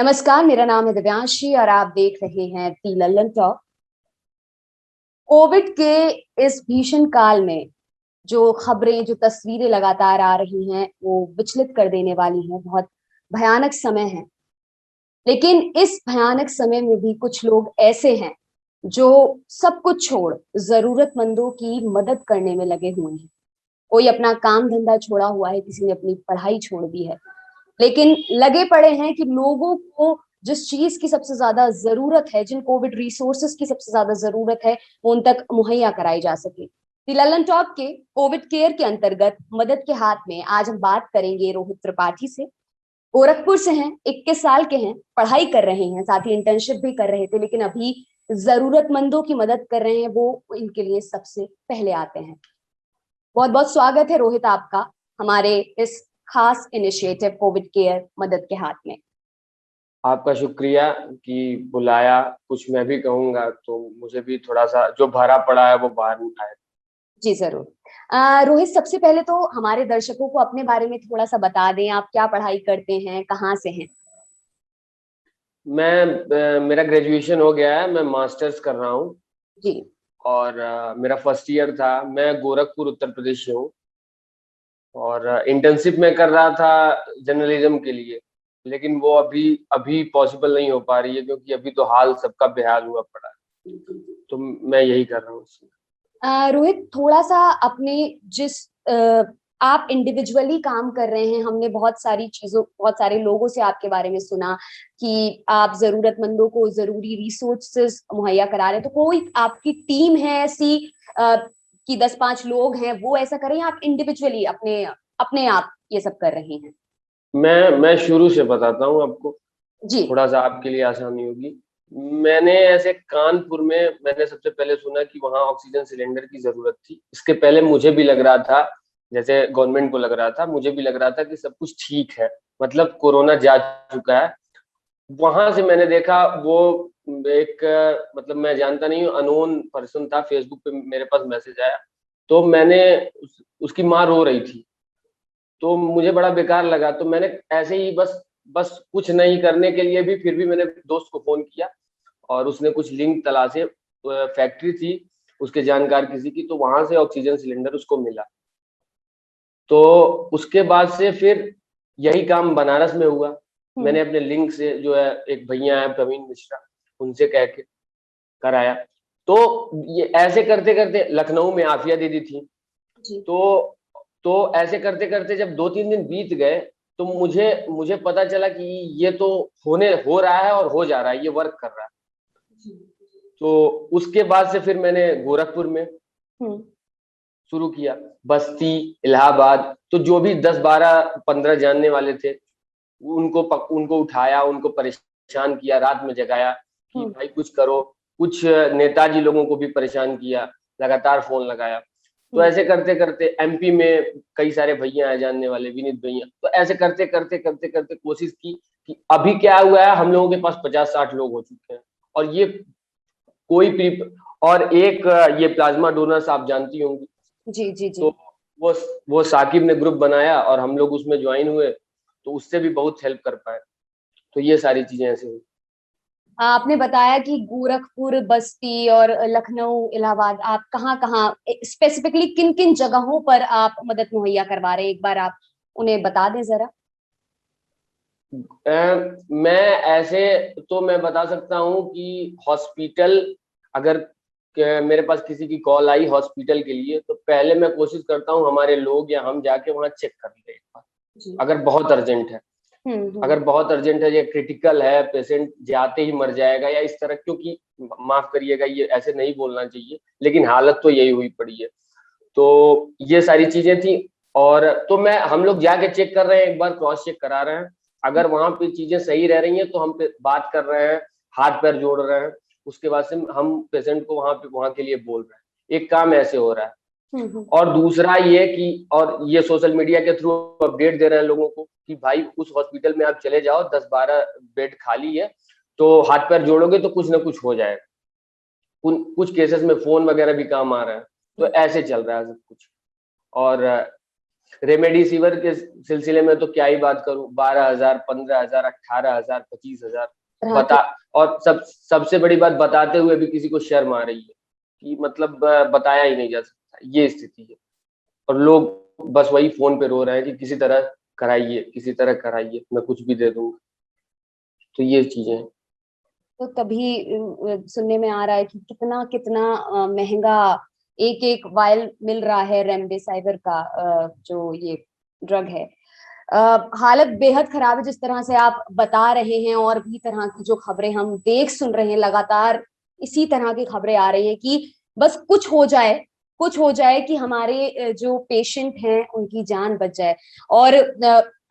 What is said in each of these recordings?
नमस्कार, मेरा नाम है दिव्यांशी और आप देख रहे हैं दी लल्लन टॉक। कोविड के इस भीषण काल में जो खबरें, जो तस्वीरें लगातार आ रही हैं, वो विचलित कर देने वाली हैं। बहुत भयानक समय है, लेकिन इस भयानक समय में भी कुछ लोग ऐसे हैं जो सब कुछ छोड़ जरूरतमंदों की मदद करने में लगे हुए हैं। कोई अपना काम धंधा छोड़ा हुआ है, किसी ने अपनी पढ़ाई छोड़ दी है, लेकिन लगे पड़े हैं कि लोगों को जिस चीज की सबसे ज्यादा जरूरत है, जिन कोविड रिसोर्सेज की सबसे ज्यादा जरूरत है, वो उन तक मुहैया कराई जा सके। दी लल्लन टॉक के कोविड केयर के अंतर्गत मदद के हाथ में आज हम बात करेंगे रोहित त्रिपाठी से। गोरखपुर से हैं, 21 साल के हैं, पढ़ाई कर रहे हैं, साथ ही इंटर्नशिप भी कर रहे थे, लेकिन अभी जरूरतमंदों की मदद कर रहे हैं। वो इनके लिए सबसे पहले आते हैं। बहुत बहुत स्वागत है रोहित आपका हमारे इस खास इनिशिएटिव कोविड केयर मदद के हाथ में। आपका शुक्रिया कि बुलाया। कुछ मैं भी कहूंगा तो मुझे भी थोड़ा सा जो भरा पड़ा है वो बाहर आए। जी जरूर। रोहित, सबसे पहले तो हमारे दर्शकों को अपने बारे में थोड़ा सा बता दें, आप क्या पढ़ाई करते हैं, कहाँ से हैं? मेरा ग्रेजुएशन हो गया है, मैं मास्टर्स कर रहा हूँ। जी। और मेरा फर्स्ट ईयर था। मैं गोरखपुर उत्तर प्रदेश से हूँ और इंटर्नशिप में कर रहा था जर्नलिज्म के लिए, लेकिन वो अभी अभी पॉसिबल नहीं हो पा रही है क्योंकि अभी तो हाल सबका बेहाल हुआ पड़ा है। तो मैं यही कर रहा हूँ। रोहित, थोड़ा सा अपने जिस आप इंडिविजुअली काम कर रहे हैं, हमने बहुत सारी चीजों, बहुत सारे लोगों से आपके बारे में सुना कि आप जरूरतमंदों को जरूरी रिसोर्सेज मुहैया करा रहे हैं। तो कोई आपकी टीम है ऐसी कि 10-5 लोग हैं वो ऐसा कर रहे हैं, आप इंडिविजुअली अपने अपने आप ये सब कर रहे हैं? मैं शुरू से बताता हूँ आपको, जी। थोड़ा सा आपके लिए आसानी होगी। मैंने ऐसे कानपुर में मैंने सबसे पहले सुना कि वहाँ ऑक्सीजन सिलेंडर की जरूरत थी। इसके पहले मुझे भी लग रहा था, जैसे गवर्नमेंट को लग रहा था, मुझे भी लग रहा था कि सब कुछ ठीक है, मतलब कोरोना जा चुका है। वहां से मैंने देखा वो एक मतलब मैं जानता नहीं हूँ, अननोन पर्सन था, फेसबुक पे मेरे पास मैसेज आया। तो मैंने उसकी माँ रो रही थी, तो मुझे बड़ा बेकार लगा। तो मैंने ऐसे ही बस बस कुछ नहीं करने के लिए भी फिर भी मैंने दोस्त को फोन किया और उसने कुछ लिंक तलाशे। फैक्ट्री थी उसके जानकार किसी की, तो वहां से ऑक्सीजन सिलेंडर उसको मिला। तो उसके बाद से फिर यही काम बनारस में हुआ। मैंने अपने लिंक से, जो है एक भैया है प्रवीण मिश्रा, उनसे कह के कराया। तो ये ऐसे करते करते लखनऊ में आफिया दीदी थी। जी। तो ऐसे करते करते जब 2-3 दिन बीत गए तो मुझे मुझे पता चला कि ये तो हो रहा है और हो जा रहा है, ये वर्क कर रहा है। तो उसके बाद से फिर मैंने गोरखपुर में शुरू किया, बस्ती, इलाहाबाद, तो जो भी 10-12-15 जानने वाले थे उनको उठाया, उनको परेशान किया, रात में जगाया कि भाई कुछ करो। कुछ नेताजी लोगों को भी परेशान किया, लगातार फोन लगाया। तो ऐसे करते करते एमपी में कई सारे भैया हैं जानने वाले, विनीत भैया। तो ऐसे करते करते करते करते कोशिश की कि अभी क्या हुआ है, हम लोगों के पास 50-60 लोग हो चुके हैं। और ये कोई प्री और एक ये प्लाज्मा डोनर्स आप जानती होंगी। जी जी जी। तो वो वो साकिब ने ग्रुप बनाया और हम लोग उसमें ज्वाइन हुए, तो उससे भी बहुत हेल्प कर पाए। तो ये सारी चीजें ऐसे हुई। आपने बताया कि गोरखपुर, बस्ती और लखनऊ, इलाहाबाद, आप कहाँ कहाँ स्पेसिफिकली किन किन जगहों पर आप मदद मुहैया करवा रहे हैं, एक बार आप उन्हें बता दें जरा। मैं ऐसे तो मैं बता सकता हूँ कि हॉस्पिटल, अगर मेरे पास किसी की कॉल आई हॉस्पिटल के लिए, तो पहले मैं कोशिश करता हूँ हमारे लोग या हम जाके वहाँ चेक कर लें एक बार, अगर बहुत अर्जेंट है। अगर बहुत अर्जेंट है, ये क्रिटिकल है, पेशेंट जाते ही मर जाएगा या इस तरह, क्योंकि माफ करिएगा ये ऐसे नहीं बोलना चाहिए, लेकिन हालत तो यही हुई पड़ी है। तो ये सारी चीजें थी। और तो हम लोग जाके चेक कर रहे हैं, एक बार क्रॉस चेक करा रहे हैं। अगर वहां पे चीजें सही रह रही हैं तो हम पे बात कर रहे हैं, हाथ पैर जोड़ रहे हैं। उसके बाद से हम पेशेंट को वहां के लिए बोल रहे हैं। एक काम ऐसे हो रहा है। और दूसरा ये कि और ये सोशल मीडिया के थ्रू अपडेट दे रहे हैं लोगों को कि भाई उस हॉस्पिटल में आप चले जाओ, 10-12 बेड खाली है, तो हाथ पैर जोड़ोगे तो कुछ ना कुछ हो जाएगा। कुछ केसेस में फोन वगैरह भी काम आ रहा है। तो ऐसे चल रहा है सब कुछ। और रेमडेसिविर के सिलसिले में तो क्या ही बात करूं, 12,000, 15,000, 18,000, 25,000 बता। और सबसे बड़ी बात, बताते हुए भी किसी को शर्म आ रही है कि मतलब बताया ही नहीं जा सकता, ये स्थिति है। और लोग बस वही फोन पे रो रहे हैं कि किसी तरह कराइए, किसी तरह कराइए, मैं कुछ भी दे दूंगा। तो ये चीजें हैं। तो तभी सुनने में आ रहा है कि कितना कितना महंगा एक एक वायल मिल रहा है रेमडेसिविर का, जो ये ड्रग है। हालत बेहद खराब है जिस तरह से आप बता रहे हैं, और भी तरह की जो खबरें हम देख सुन रहे हैं, लगातार इसी तरह की खबरें आ रही है कि बस कुछ हो जाए, कुछ हो जाए कि हमारे जो पेशेंट हैं उनकी जान बच जाए। और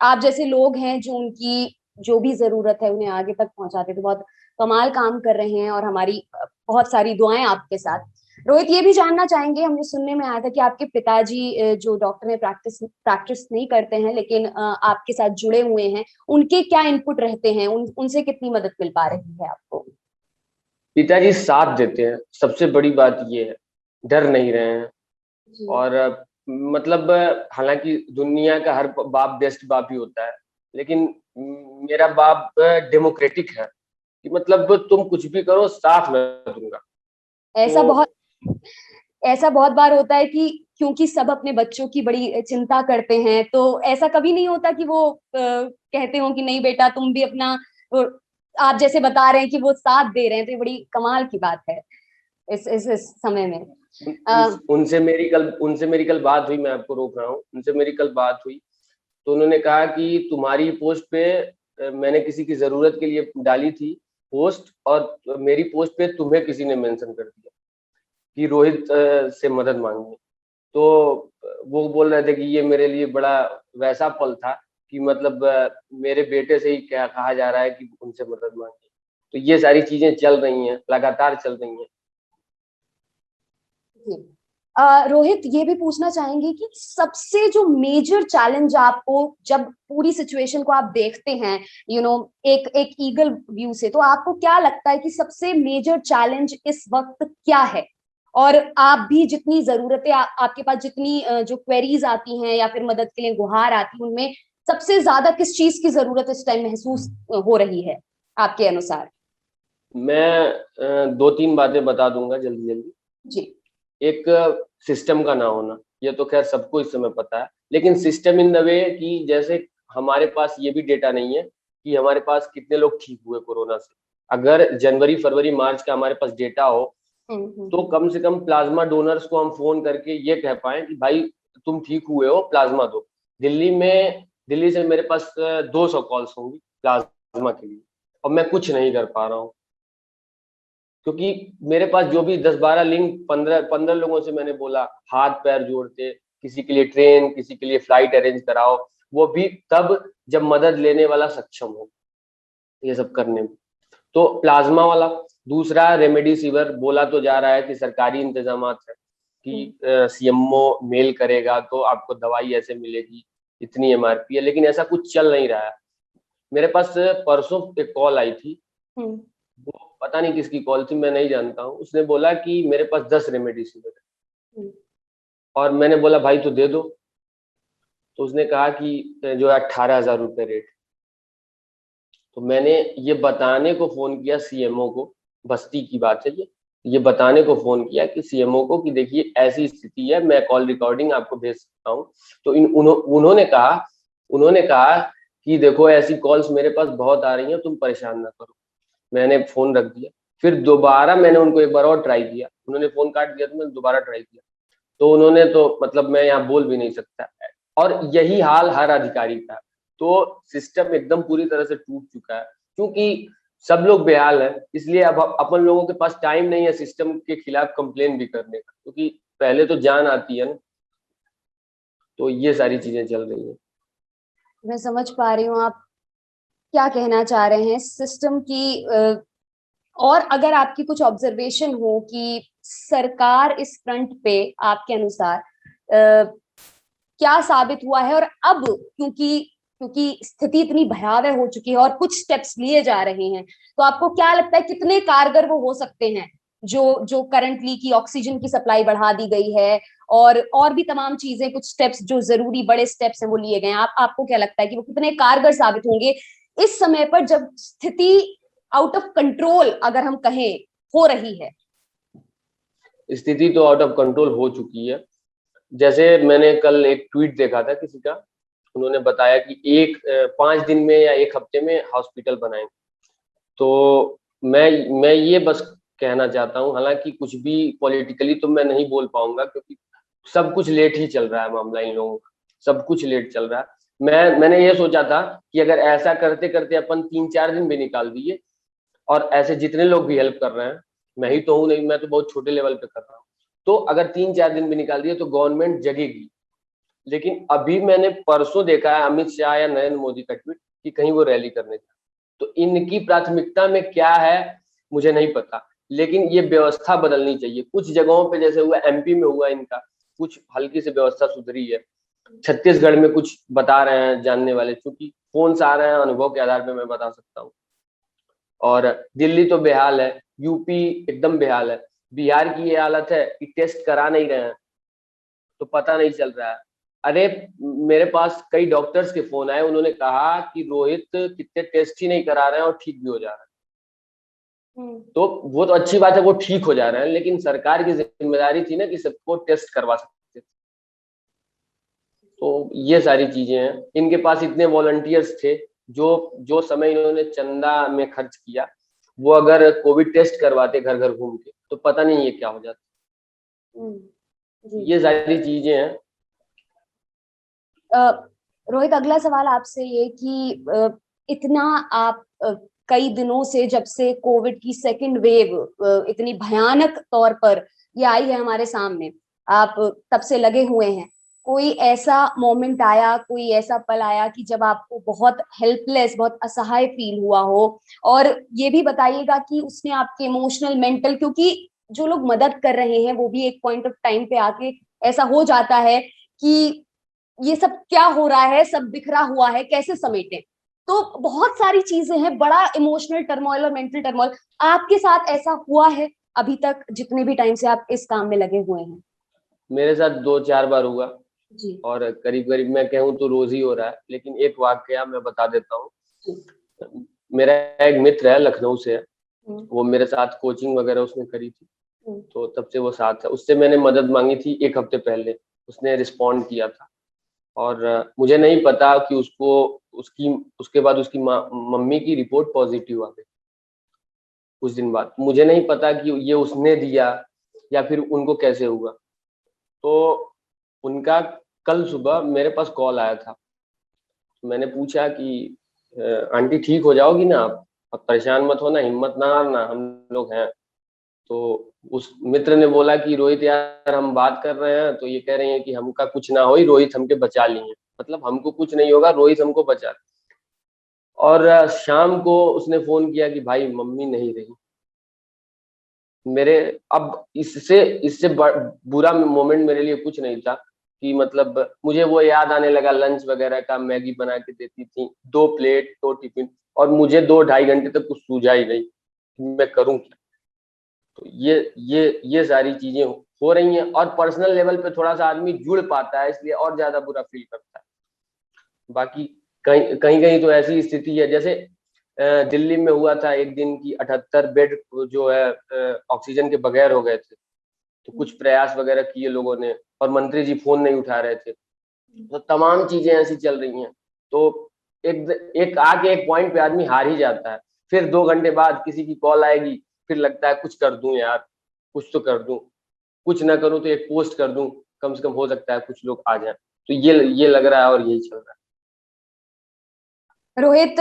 आप जैसे लोग हैं जो उनकी जो भी जरूरत है उन्हें आगे तक पहुंचाते, तो बहुत कमाल काम कर रहे हैं, और हमारी बहुत सारी दुआएं आपके साथ। रोहित, ये भी जानना चाहेंगे, हमें सुनने में आया था कि आपके पिताजी जो डॉक्टर हैं, प्रैक्टिस नहीं करते हैं, लेकिन आपके साथ जुड़े हुए हैं, उनके क्या इनपुट रहते हैं, उनसे कितनी मदद मिल पा रही है आपको? पिताजी साथ देते हैं, सबसे बड़ी बात ये है, डर नहीं रहे हैं। और मतलब हालांकि दुनिया का हर बाप बेस्ट बाप ही होता है, लेकिन मेरा बाप डेमोक्रेटिक है कि मतलब तुम कुछ भी करो, साथ में दूंगा। ऐसा तो बहुत ऐसा बहुत बार होता है कि क्योंकि सब अपने बच्चों की बड़ी चिंता करते हैं, तो ऐसा कभी नहीं होता कि वो कहते हो कि नहीं बेटा तुम भी अपना, आप जैसे बता रहे हैं कि वो साथ दे रहे हैं, तो ये बड़ी कमाल की बात है इस समय में। उनसे मेरी कल बात हुई, मैं आपको रोक रहा हूँ, उनसे मेरी कल बात हुई। तो उन्होंने कहा कि तुम्हारी पोस्ट पे मैंने किसी की जरूरत के लिए डाली थी पोस्ट, और मेरी पोस्ट पे तुम्हें किसी ने मेंशन कर दिया कि रोहित से मदद मांगी। तो वो बोल रहे थे कि ये मेरे लिए बड़ा वैसा पल था कि मतलब मेरे बेटे से ही क्या कहा जा रहा है कि उनसे मदद मांगी। तो ये सारी चीजें चल रही हैं, लगातार चल रही हैं। रोहित, ये भी पूछना चाहेंगे कि सबसे जो मेजर चैलेंज आपको, जब पूरी सिचुएशन को आप देखते हैं, एक एक ईगल व्यू से, तो आपको क्या लगता है कि सबसे मेजर चैलेंज इस वक्त क्या है? और आप भी जितनी जरूरतें आपके पास जितनी जो क्वेरीज आती हैं या फिर मदद के लिए गुहार आती है, उनमें सबसे ज्यादा किस चीज की जरूरत इस टाइम महसूस हो रही है आपके अनुसार? मैं दो तीन बातें बता दूंगा जल्दी जल्दी। जी। एक, सिस्टम का ना होना, ये तो खैर सबको इस समय पता है, लेकिन सिस्टम इन द वे कि जैसे हमारे पास ये भी डेटा नहीं है कि हमारे पास कितने लोग ठीक हुए कोरोना से। अगर जनवरी फरवरी मार्च का हमारे पास डेटा हो, तो कम से कम प्लाज्मा डोनर्स को हम फोन करके ये कह पाए कि भाई तुम ठीक हुए हो, प्लाज्मा दो। दिल्ली से मेरे पास 200 कॉल्स होंगी प्लाज्मा के लिए, और मैं कुछ नहीं कर पा रहा हूँ, क्योंकि मेरे पास जो भी 10-12 लिंक 15 लोगों से मैंने बोला, हाथ पैर जोड़ते, किसी के लिए ट्रेन, किसी के लिए फ्लाइट अरेंज कराओ, वो भी तब जब मदद लेने वाला सक्षम हो ये सब करने में। तो प्लाज्मा वाला। दूसरा, रेमडेसिविर बोला तो जा रहा है कि सरकारी इंतजाम है कि सीएमओ मेल करेगा तो आपको दवाई ऐसे मिलेगी, इतनी एमआरपी है, लेकिन ऐसा कुछ चल नहीं रहा है। मेरे पास परसों एक कॉल आई थी, वो पता नहीं किसकी कॉल थी, मैं नहीं जानता हूँ। उसने बोला कि मेरे पास 10 रेमडेसिविर है, और मैंने बोला भाई तो दे दो। तो उसने कहा कि जो है 18,000 रुपये रेट। तो मैंने ये बताने को फोन किया सीएमओ को, बस्ती की बात है ये बताने को फोन किया कि सीएमओ को कि देखिए ऐसी स्थिति है, मैं कॉल रिकॉर्डिंग आपको भेज सकता हूँ। तो उन्होंने कहा कि देखो ऐसी कॉल्स मेरे पास बहुत आ रही हैं, तुम परेशान ना करो। मैंने फोन रख दिया। फिर दोबारा मैंने उनको एक बार और ट्राई किया, उन्होंने फोन काट दिया, तो मैंने दोबारा ट्राई किया। तो उन्होंने तो मतलब मैं यहाँ बोल भी नहीं सकता, और यही हाल हर अधिकारी का। तो सिस्टम एकदम पूरी तरह से टूट चुका है, क्योंकि सब लोग बेहाल है, इसलिए अब अपन लोगों के पास टाइम नहीं है सिस्टम के खिलाफ कंप्लेन भी करने का, क्योंकि पहले तो जान आती है ना। तो ये सारी चीजें चल रही है। मैं समझ पा रही हूँ आप क्या कहना चाह रहे हैं सिस्टम की। और अगर आपकी कुछ ऑब्जर्वेशन हो कि सरकार इस फ्रंट पे आपके अनुसार क्या साबित हुआ है, और अब क्योंकि क्योंकि स्थिति इतनी भयावह हो चुकी है और कुछ स्टेप्स लिए जा रहे हैं, तो आपको क्या लगता है कितने कारगर वो हो सकते हैं जो जो करंटली की ऑक्सीजन की सप्लाई बढ़ा दी गई है, और भी तमाम चीजें, कुछ स्टेप्स जो जरूरी बड़े स्टेप्स हैं वो लिए गए हैं, आपको क्या लगता है कि वो कितने कारगर साबित होंगे इस समय पर जब स्थिति आउट ऑफ कंट्रोल अगर हम कहें हो रही है? स्थिति तो आउट ऑफ कंट्रोल हो चुकी है। जैसे मैंने कल एक ट्वीट देखा था किसी का, उन्होंने बताया कि 5 दिन में या 1 हफ्ते में हॉस्पिटल बनाएंगे। तो मैं ये बस कहना चाहता हूँ, हालांकि कुछ भी पॉलिटिकली तो मैं नहीं बोल पाऊंगा क्योंकि सब कुछ लेट ही चल रहा है, मामला इन लोगों का सब कुछ लेट चल रहा है। मैंने ये सोचा था कि अगर ऐसा करते करते अपन 3-4 दिन भी निकाल दिए, और ऐसे जितने लोग भी हेल्प कर रहे हैं, मैं ही तो हूँ नहीं, मैं तो बहुत छोटे लेवल पे कर रहा हूँ, तो अगर 3-4 दिन भी निकाल दिए तो गवर्नमेंट जगेगी। लेकिन अभी मैंने परसों देखा है अमित शाह या नरेंद्र मोदी का ट्वीट कि कहीं वो रैली करने जा, तो इनकी प्राथमिकता में क्या है मुझे नहीं पता, लेकिन ये व्यवस्था बदलनी चाहिए। कुछ जगहों पे जैसे हुआ एमपी में हुआ इनका, कुछ हल्की से व्यवस्था सुधरी है। छत्तीसगढ़ में कुछ बता रहे हैं जानने वाले, क्योंकि फोन से आ रहे हैं, अनुभव के आधार पे मैं बता सकता हूँ। और दिल्ली तो बेहाल है, यूपी एकदम बेहाल है, बिहार की ये हालत है कि टेस्ट करा नहीं रहे हैं तो पता नहीं चल रहा है। अरे मेरे पास कई डॉक्टर्स के फोन आए, उन्होंने कहा कि रोहित कितने टेस्ट ही नहीं करा रहे हैं और ठीक भी हो जा रहे हैं। तो वो तो अच्छी बात है, वो ठीक हो जा रहे हैं, लेकिन सरकार की जिम्मेदारी थी ना कि सबको टेस्ट करवा सकते थे। तो ये सारी चीजें हैं, इनके पास इतने वॉलंटियर्स थे, जो जो समय इन्होंने चंदा में खर्च किया, वो अगर कोविड टेस्ट करवाते घर घर घूम के तो पता नहीं ये क्या हो जाता। ये सारी चीजें हैं। रोहित, अगला सवाल आपसे ये कि इतना आप कई दिनों से, जब से कोविड की सेकंड वेव इतनी भयानक तौर पर ये आई है हमारे सामने, आप तब से लगे हुए हैं, कोई ऐसा मोमेंट आया, कोई ऐसा पल आया कि जब आपको बहुत हेल्पलेस, बहुत असहाय फील हुआ हो? और ये भी बताइएगा कि उसने आपके इमोशनल, मेंटल, क्योंकि जो लोग मदद कर रहे हैं वो भी एक पॉइंट ऑफ टाइम पे आके ऐसा हो जाता है कि ये सब क्या हो रहा है, सब बिखरा हुआ है, कैसे समेटे? तो बहुत सारी चीजें हैं, बड़ा इमोशनल टर्मोइल और मेंटल टर्मोइल। आपके साथ ऐसा हुआ है अभी तक, जितने भी टाइम से आप इस काम में लगे हुए हैं? मेरे साथ 2-4 बार हुआ जी। और करीब करीब मैं कहूँ तो रोज ही हो रहा है, लेकिन एक वाकया मैं बता देता हूँ। मेरा एक मित्र है, लखनऊ से है, वो मेरे साथ कोचिंग वगैरह उसने करी थी, तो तब से वो साथ है। उससे मैंने मदद मांगी थी 1 हफ्ते पहले, उसने रिस्पॉन्ड किया था। और मुझे नहीं पता कि उसको उसकी उसके बाद उसकी मम्मी की रिपोर्ट पॉजिटिव आ गई कुछ दिन बाद। मुझे नहीं पता कि ये उसने दिया या फिर उनको कैसे हुआ। तो उनका कल सुबह मेरे पास कॉल आया था, मैंने पूछा कि आंटी ठीक हो जाओगी ना आप परेशान मत होना, हिम्मत ना हारना, हम लोग हैं। तो उस मित्र ने बोला कि रोहित यार हम बात कर रहे हैं तो ये कह रही हैं कि हमका कुछ ना हो, रोहित हमके बचा लिए, मतलब हमको कुछ नहीं होगा, रोहित हमको बचा। और शाम को उसने फोन किया कि भाई मम्मी नहीं रही। मेरे अब इससे इससे बुरा मोमेंट मेरे लिए कुछ नहीं था कि मतलब मुझे वो याद आने लगा लंच वगैरह का, मैगी बना के देती थी, 2 प्लेट 2 टिफिन, और मुझे 2-2.5 घंटे तक कुछ सूझा ही नहीं कि मैं करूं क्या। तो ये सारी चीजें हो रही हैं, और पर्सनल लेवल पे थोड़ा सा आदमी जुड़ पाता है, इसलिए और ज्यादा बुरा फील करता है। बाकी कहीं कहीं कहीं तो ऐसी स्थिति है, जैसे दिल्ली में हुआ था एक दिन की 78 बेड जो है ऑक्सीजन के बगैर हो गए थे, तो कुछ प्रयास वगैरह किए लोगों ने, और मंत्री जी फोन नहीं उठा रहे थे। तो तमाम चीजें ऐसी चल रही हैं, तो एक आके एक पॉइंट पे आदमी हार ही जाता है। फिर 2 घंटे बाद किसी की कॉल आएगी, फिर लगता है कुछ कर दूं यार, कुछ तो कर दूं, कुछ ना करूं तो एक पोस्ट कर दूं, कम से कम हो सकता है कुछ लोग आ जाए। तो ये लग रहा है और यही चल रहा है। रोहित,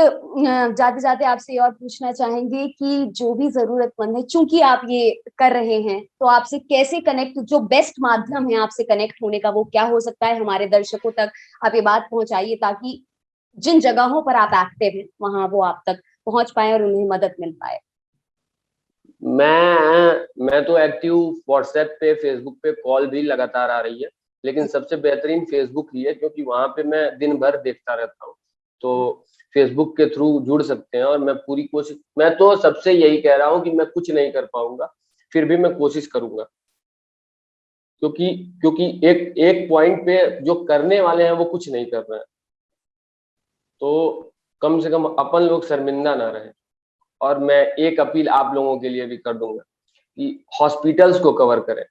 जाते जाते आपसे और पूछना चाहेंगे कि जो भी जरूरतमंद है, चूंकि आप ये कर रहे हैं, तो आपसे कैसे कनेक्ट, जो बेस्ट माध्यम है आपसे कनेक्ट होने का वो क्या हो सकता है? हमारे दर्शकों तक आप ये बात पहुंचाइए ताकि जिन जगहों पर आप एक्टिव हैं वहां वो आप तक पहुंच पाए और उन्हें मदद मिल पाए। मैं तो एक्टिव व्हाट्सएप पे, फेसबुक पे, कॉल भी लगातार आ रही है, लेकिन सबसे बेहतरीन फेसबुक ही है, क्योंकि वहां पे मैं दिन भर देखता रहता हूँ। तो फेसबुक के थ्रू जुड़ सकते हैं, और मैं पूरी कोशिश, मैं तो सबसे यही कह रहा हूँ कि मैं कुछ नहीं कर पाऊंगा, फिर भी मैं कोशिश करूंगा, क्योंकि एक एक पॉइंट पे जो करने वाले हैं वो कुछ नहीं कर रहे हैं, तो कम से कम अपन लोग शर्मिंदा ना रहे। और मैं एक अपील आप लोगों के लिए भी कर दूंगा कि हॉस्पिटल्स को कवर करें,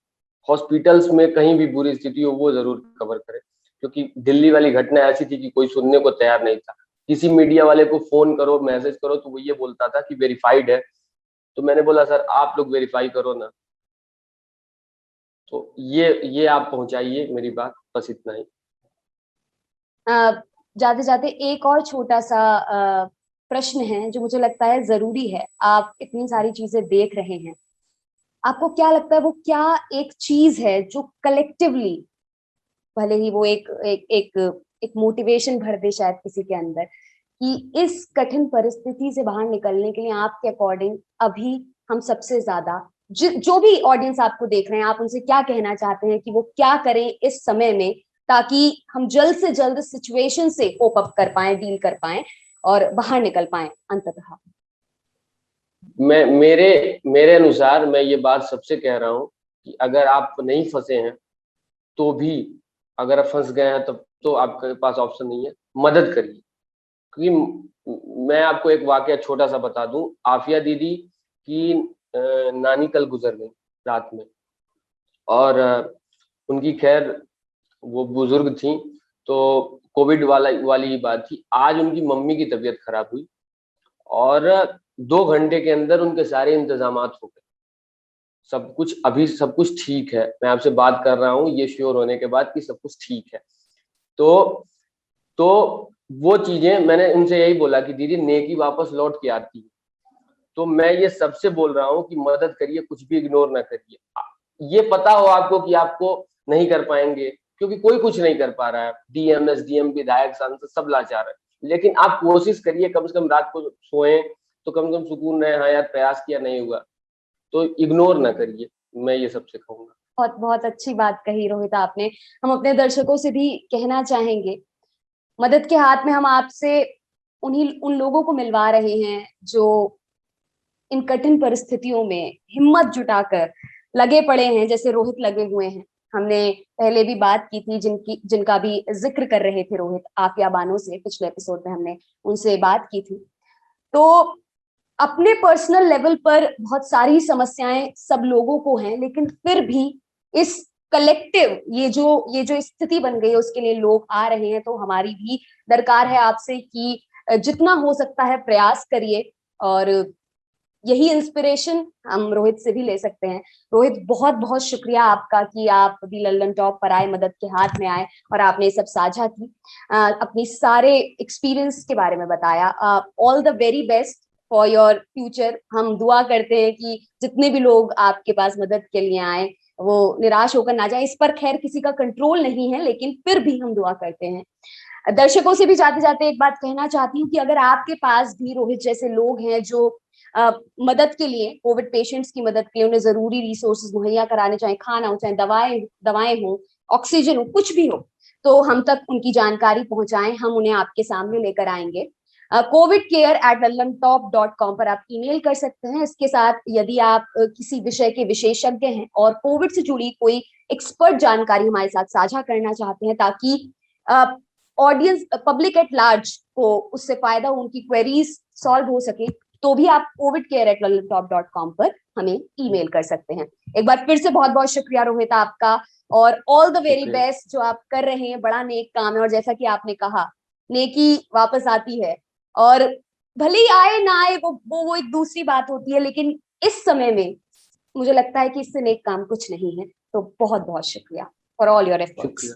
हॉस्पिटल्स में कहीं भी बुरी स्थिति हो वो जरूर कवर करें, क्योंकि दिल्ली वाली घटना ऐसी थी कि कोई सुनने को तैयार नहीं था। किसी मीडिया वाले को फोन करो, मैसेज करो, तो वो ये बोलता था कि वेरीफाइड है, तो मैंने बोला सर आप लोग वेरीफाई करो ना। तो ये आप पहुंचाइए मेरी बात, बस इतना ही। जाते जाते एक और छोटा सा प्रश्न है जो मुझे लगता है जरूरी है। आप इतनी सारी चीजें देख रहे हैं, आपको क्या लगता है वो क्या एक चीज है जो कलेक्टिवली, भले ही वो एक एक एक एक मोटिवेशन भर दे शायद किसी के अंदर, कि इस कठिन परिस्थिति से बाहर निकलने के लिए आपके अकॉर्डिंग अभी हम सबसे ज्यादा जो भी ऑडियंस आपको देख रहे हैं, आप उनसे क्या कहना चाहते हैं कि वो क्या करें इस समय में, ताकि हम जल्द से जल्द सिचुएशन से कोप अप कर पाए, डील कर पाए और बाहर निकल पाए अंततः? मैं मेरे मेरे अनुसार मैं ये बात सबसे कह रहा हूँ कि अगर आप नहीं फंसे हैं तो भी, अगर आप फंस गए हैं तब तो आपके पास ऑप्शन नहीं है, मदद करिए। क्योंकि मैं आपको एक वाकया छोटा सा बता दूं, आफिया दीदी की नानी कल गुजर गई रात में, और उनकी खैर वो बुजुर्ग थी, तो कोविड वाली ही बात थी। आज उनकी मम्मी की तबीयत खराब हुई और 2 घंटे के अंदर उनके सारे इंतजामात हो गए, सब कुछ, अभी सब कुछ ठीक है। मैं आपसे बात कर रहा हूँ ये श्योर होने के बाद कि सब कुछ ठीक है। तो तो वो चीजें मैंने उनसे यही बोला कि दीदी नेकी वापस लौट के आती है। तो मैं ये सबसे बोल रहा हूँ कि मदद करिए, कुछ भी इग्नोर ना करिए। ये पता हो आपको कि आपको नहीं कर पाएंगे, क्योंकि कोई कुछ नहीं कर पा रहा है, डीएम एसडीएम विधायक सांसद सब लाचार है, लेकिन आप कोशिश करिए, कम से कम रात को सोएं तो कम से कम सुकून रहे, हाँ यार प्रयास किया नहीं हुआ, तो इग्नोर ना करिए, मैं ये सबसे कहूंगा। बहुत बहुत अच्छी बात कही रोहित आपने। हम अपने दर्शकों से भी कहना चाहेंगे, मदद के हाथ में हम आपसे उन लोगों को मिलवा रहे हैं जो इन कठिन परिस्थितियों में हिम्मत जुटाकर लगे पड़े हैं, जैसे रोहित लगे हुए हैं। हमने पहले भी बात की थी, जिनका भी जिक्र कर रहे थे रोहित, आफिया बानो से, पिछले एपिसोड में हमने उनसे बात की थी। तो अपने पर्सनल लेवल पर बहुत सारी समस्याएं सब लोगों को हैं, लेकिन फिर भी इस कलेक्टिव ये जो स्थिति बन गई है उसके लिए लोग आ रहे हैं। तो हमारी भी दरकार है आपसे कि जितना हो सकता है प्रयास करिए, और यही इंस्पिरेशन हम रोहित से भी ले सकते हैं। रोहित, बहुत बहुत शुक्रिया आपका कि आप अभी लल्लन टॉप पर आए, मदद के हाथ में आए और आपने ये सब साझा की, अपनी सारे एक्सपीरियंस के बारे में बताया। All the very best for your future. हम दुआ करते हैं कि जितने भी लोग आपके पास मदद के लिए आए वो निराश होकर ना जाए। इस पर खैर किसी का कंट्रोल नहीं है, लेकिन फिर भी हम दुआ करते हैं। दर्शकों से भी जाते जाते एक बात कहना चाहती हूँ कि अगर आपके पास भी रोहित जैसे लोग हैं जो मदद के लिए, कोविड पेशेंट्स की मदद के लिए उन्हें जरूरी रिसोर्सेज मुहैया कराने, चाहे खाना हो, चाहे दवाएं हो, ऑक्सीजन हो, कुछ भी हो, तो हम तक उनकी जानकारी पहुंचाएं, हम उन्हें आपके सामने लेकर आएंगे। covidcare@lallantop.com पर आप ईमेल कर सकते हैं। इसके साथ यदि आप किसी विषय के विशेषज्ञ हैं और कोविड से जुड़ी कोई एक्सपर्ट जानकारी हमारे साथ साझा करना चाहते हैं, ताकि ऑडियंस, पब्लिक एट लार्ज को उससे फायदा हो, उनकी क्वेरीज सॉल्व हो सके, तो भी आप covidcare@lallantop.com पर हमें ईमेल कर सकते हैं। एक बार फिर से बहुत बहुत शुक्रिया रोहित आपका, और ऑल द वेरी बेस्ट जो आप कर रहे हैं। बड़ा नेक काम है, और जैसा कि आपने कहा, नेकी वापस आती है, और भले ही आए ना आए वो एक दूसरी बात होती है, लेकिन इस समय में मुझे लगता है कि इससे नेक काम कुछ नहीं है। तो बहुत बहुत शुक्रिया फॉर ऑल योर एफर्ट्स।